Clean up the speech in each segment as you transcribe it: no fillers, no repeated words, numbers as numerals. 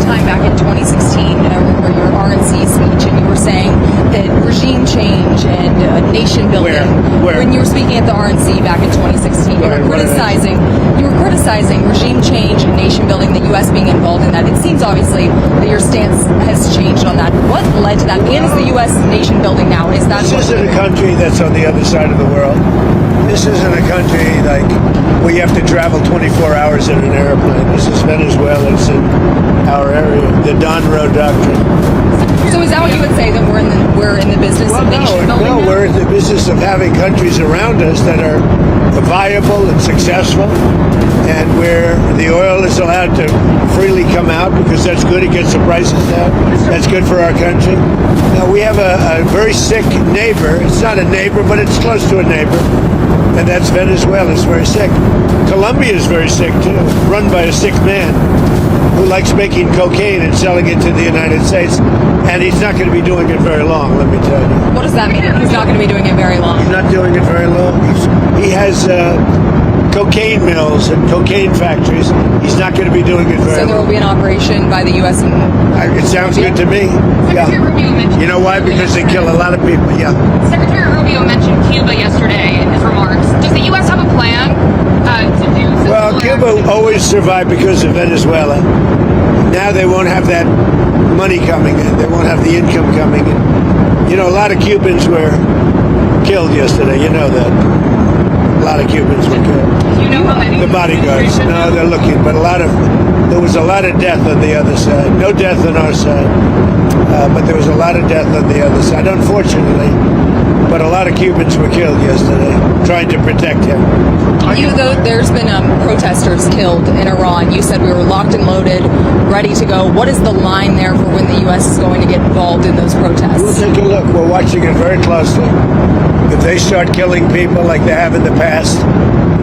time back in 2016, I remember your RNC speech, and you were saying that regime change and nation building. Where? When you were speaking at the RNC back in 2016, you were criticizing regime change and nation building, the U.S. being involved in that. It seems obviously that your stance has changed on that. What led to that? And is the U.S. nation building now? Is that this isn't a country that's on the other side of the world? This isn't a country like where you have to travel 24 hours in an airplane. This is Venezuela. It's in our area. The Don Road Doctrine. So is that what you would say, that we're in the business of nation building? No, we're in the business of having countries around us that are viable and successful, and where the oil is allowed to freely come out because that's good. It gets the prices down. That's good for our country. Now, we have a very sick neighbor. It's not a neighbor, but it's close to a neighbor, and that's Venezuela. It's very sick. Colombia is very sick, too, run by a sick man who likes making cocaine and selling it to the United States, and he's not going to be doing it very long, let me tell you. What does that mean? He's not going to be doing it very long. He's not doing it very long. He has cocaine mills and cocaine factories. He's not going to be doing it very long. So there will be an operation by the U.S. and it sounds good to me. Yeah. You know why? Because they kill a lot of people. Yeah. Secretary Rubio mentioned Cuba yesterday in his remarks. Does the U.S. have a plan to do so? Well, Cuba always survived because of Venezuela. Now they won't have that money coming in. They won't have the income coming in. You know, a lot of Cubans were killed yesterday. You know that. A lot of Cubans were killed. Do you know how many? The bodyguards. No, they're looking, but there was a lot of death on the other side. No death on our side, but there was a lot of death on the other side, unfortunately. But a lot of Cubans were killed yesterday, trying to protect him. There's been protesters killed in Iran. You said we were locked and loaded, ready to go. What is the line there for when the U.S. is going to get involved in those protests? We'll take a look. We're watching it very closely. If they start killing people like they have in the past,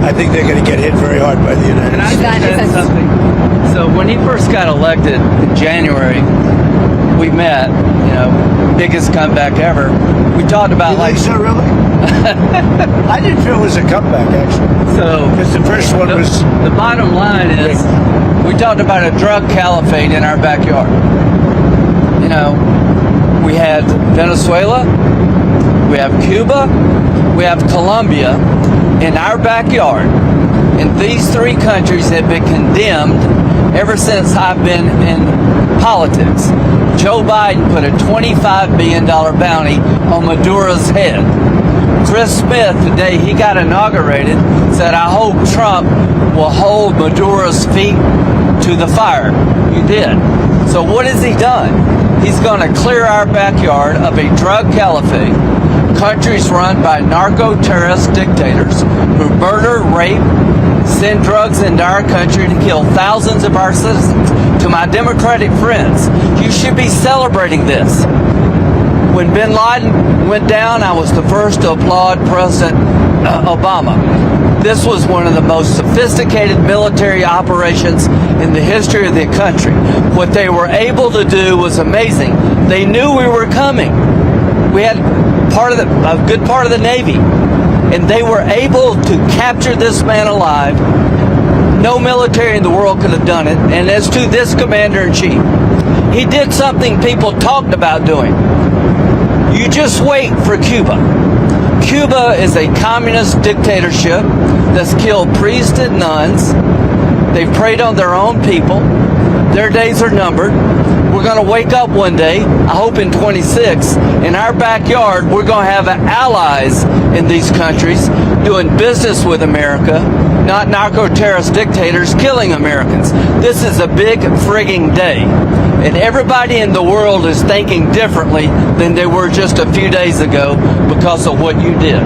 I think they're going to get hit very hard by the United States. Can I say something? So when he first got elected in January, we met, biggest comeback ever. We talked about you think so, really? I didn't feel it was a comeback, actually. So because the first one was... The bottom line is, we talked about a drug caliphate in our backyard. We had Venezuela, we have Cuba, we have Colombia in our backyard. And these three countries have been condemned ever since I've been in politics. Joe Biden put a $25 billion bounty on Maduro's head. Chris Smith, today he got inaugurated, said, I hope Trump will hold Maduro's feet to the fire. You did. So what has he done? He's going to clear our backyard of a drug caliphate. Countries run by narco-terrorist dictators who murder, rape, send drugs into our country to kill thousands of our citizens. To my Democratic friends, you should be celebrating this. When bin Laden went down, I was the first to applaud President Obama. This was one of the most sophisticated military operations in the history of the country. What they were able to do was amazing. They knew we were coming. We had a good part of the Navy, and they were able to capture this man alive. No military in the world could have done it. And as to this commander-in-chief, he did something people talked about doing. You just wait for Cuba. Cuba is a communist dictatorship that's killed priests and nuns. They've preyed on their own people. Their days are numbered. We're going to wake up one day, I hope in 26, in our backyard, we're going to have allies in these countries doing business with America, not narco-terrorist dictators killing Americans. This is a big frigging day. And everybody in the world is thinking differently than they were just a few days ago because of what you did.